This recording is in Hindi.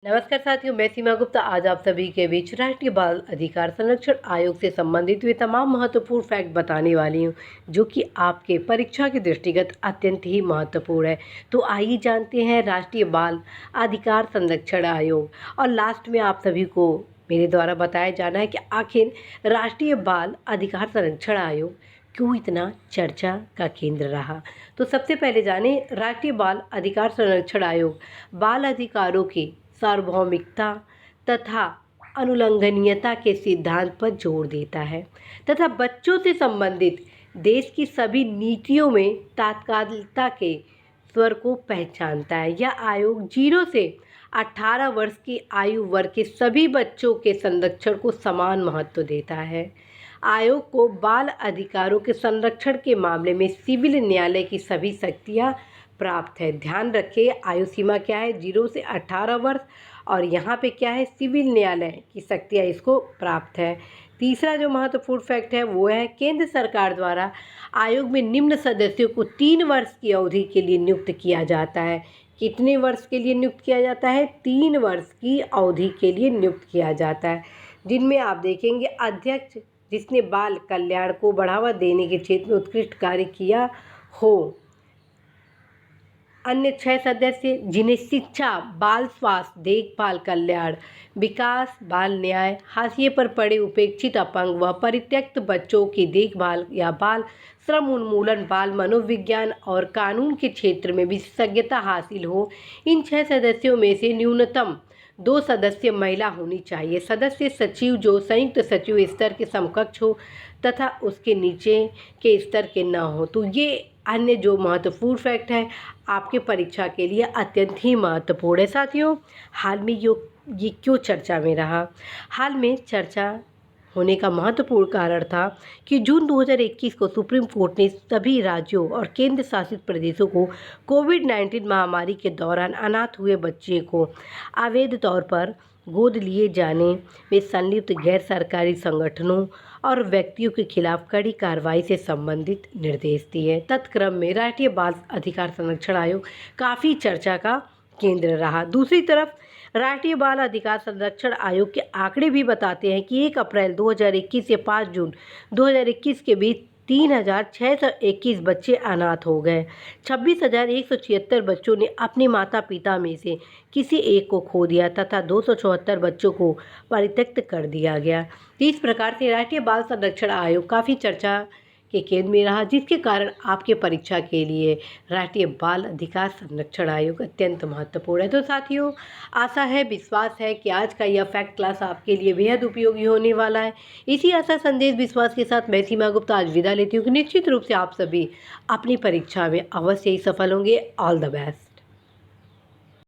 नमस्कार साथियों, मैं सीमा गुप्ता आज आप सभी के बीच राष्ट्रीय बाल अधिकार संरक्षण आयोग से संबंधित वे तमाम महत्वपूर्ण फैक्ट बताने वाली हूँ जो कि आपके परीक्षा के दृष्टिगत अत्यंत ही महत्वपूर्ण है। तो आइए जानते हैं राष्ट्रीय बाल अधिकार संरक्षण आयोग। और लास्ट में आप सभी को मेरे द्वारा बताया जाना है कि आखिर राष्ट्रीय बाल अधिकार संरक्षण आयोग क्यों इतना चर्चा का केंद्र रहा। तो सबसे पहले जाने राष्ट्रीय बाल अधिकार संरक्षण आयोग बाल अधिकारों की सार्वभौमिकता तथा अनुलंघनीयता के सिद्धांत पर जोर देता है तथा बच्चों से संबंधित देश की सभी नीतियों में तात्कालिकता के स्वर को पहचानता है। यह आयोग 0 से 18 वर्ष की आयु वर्ग के सभी बच्चों के संरक्षण को समान महत्व देता है। आयोग को बाल अधिकारों के संरक्षण के मामले में सिविल न्यायालय की सभी शक्तियाँ प्राप्त है। ध्यान रखें, आयु सीमा क्या है, 0 से 18 वर्ष, और यहाँ पे क्या है, सिविल न्यायालय की शक्तियाँ इसको प्राप्त है। तीसरा जो महत्वपूर्ण फैक्ट है वो है केंद्र सरकार द्वारा आयोग में निम्न सदस्यों को 3 वर्ष की अवधि के लिए नियुक्त किया जाता है। कितने वर्ष के लिए नियुक्त किया जाता है? 3 वर्ष की अवधि के लिए नियुक्त किया जाता है, जिनमें आप देखेंगे अध्यक्ष जिसने बाल कल्याण को बढ़ावा देने के क्षेत्र में उत्कृष्ट कार्य किया हो। अन्य 6 सदस्य जिन्हें शिक्षा, बाल स्वास्थ्य, देखभाल, कल्याण, विकास, बाल न्याय, हाशिए पर पड़े उपेक्षित, अपंग व परित्यक्त बच्चों की देखभाल या बाल श्रम उन्मूलन, बाल मनोविज्ञान और कानून के क्षेत्र में विशेषज्ञता हासिल हो। इन 6 सदस्यों में से न्यूनतम 2 सदस्य महिला होनी चाहिए। सदस्य सचिव जो संयुक्त सचिव स्तर के समकक्ष हो तथा उसके नीचे के स्तर के न हो। तो ये अन्य जो महत्वपूर्ण फैक्ट है आपके परीक्षा के लिए अत्यंत ही महत्वपूर्ण है। साथियों, हाल में ये क्यों चर्चा में रहा? हाल में चर्चा होने का महत्वपूर्ण कारण था कि जून 2021 को सुप्रीम कोर्ट ने सभी राज्यों और केंद्र शासित प्रदेशों को कोविड-19 महामारी के दौरान अनाथ हुए बच्चे को अवैध तौर पर गोद लिए जाने में संलिप्त गैर सरकारी संगठनों और व्यक्तियों के खिलाफ कड़ी कार्रवाई से संबंधित निर्देश दिए। तत्क्रम में राष्ट्रीय बाल अधिकार संरक्षण आयोग काफ़ी चर्चा का केंद्र रहा। दूसरी तरफ राष्ट्रीय बाल अधिकार संरक्षण आयोग के आंकड़े भी बताते हैं कि 1 अप्रैल 2021 से 5 जून 2021 के बीच 3621 बच्चे अनाथ हो गए। 26,176 बच्चों ने अपने माता पिता में से किसी एक को खो दिया तथा 274 बच्चों को परित्यक्त कर दिया गया। इस प्रकार से राष्ट्रीय बाल संरक्षण आयोग काफ़ी चर्चा के केंद्र में रहा, जिसके कारण आपके परीक्षा के लिए राष्ट्रीय बाल अधिकार संरक्षण आयोग अत्यंत महत्वपूर्ण है। तो साथियों, आशा है, विश्वास है कि आज का यह फैक्ट क्लास आपके लिए बेहद उपयोगी होने वाला है। इसी आशा, संदेश, विश्वास के साथ मैं सीमा गुप्ता आज विदा लेती हूँ कि निश्चित रूप से आप सभी अपनी परीक्षा में अवश्य ही सफल होंगे। All the best.